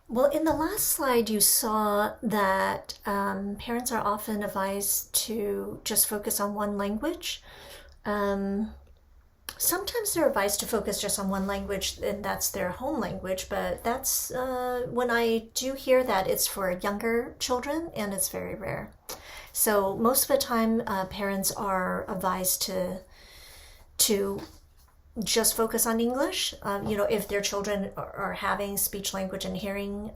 Well, in the last slide, you saw that parents are often advised to just focus on one language. Um, Sometimes they're advised to focus just on one language, and that's their home language, but that's when I do hear that, it's for younger children, and it's very rare. So most of the time, parents are advised to just focus on English. If their children are having speech, language, and hearing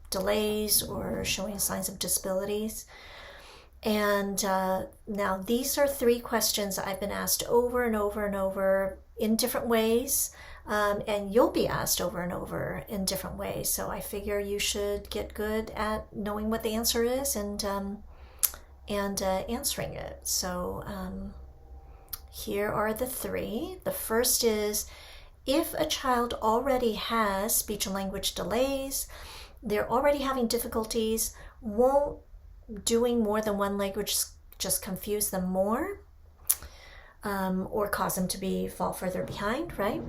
delays or showing signs of disabilities. And now these are three questions I've been asked over and over and over in different ways. And you'll be asked over and over in different ways. So I figure you should get good at knowing what the answer is and answering it. So here are the three. The first is, if a child already has speech and language delays, they're already having difficulties, won't doing more than one language just confuse them more, or cause them to fall further behind, right?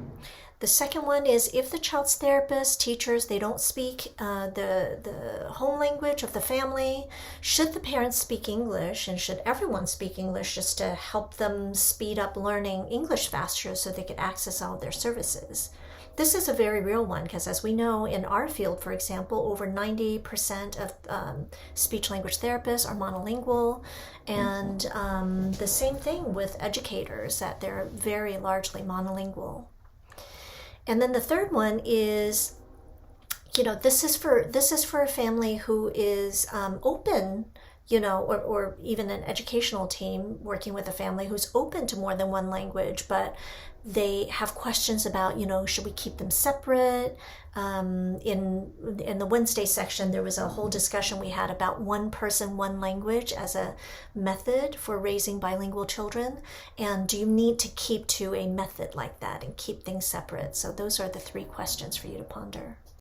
The second one is, if the child's therapist, teachers, they don't speak the home language of the family, should the parents speak English, and should everyone speak English just to help them speed up learning English faster so they could access all of their services? This is a very real one because, as we know, in our field, for example, over 90% of speech language therapists are monolingual, and the same thing with educators, that they're very largely monolingual. And then the third one is, this is for a family who is open, or even an educational team working with a family who's open to more than one language, but they have questions about, should we keep them separate? In the Wednesday section, there was a whole discussion we had about one person, one language as a method for raising bilingual children. And do you need to keep to a method like that and keep things separate? So those are the three questions for you to ponder.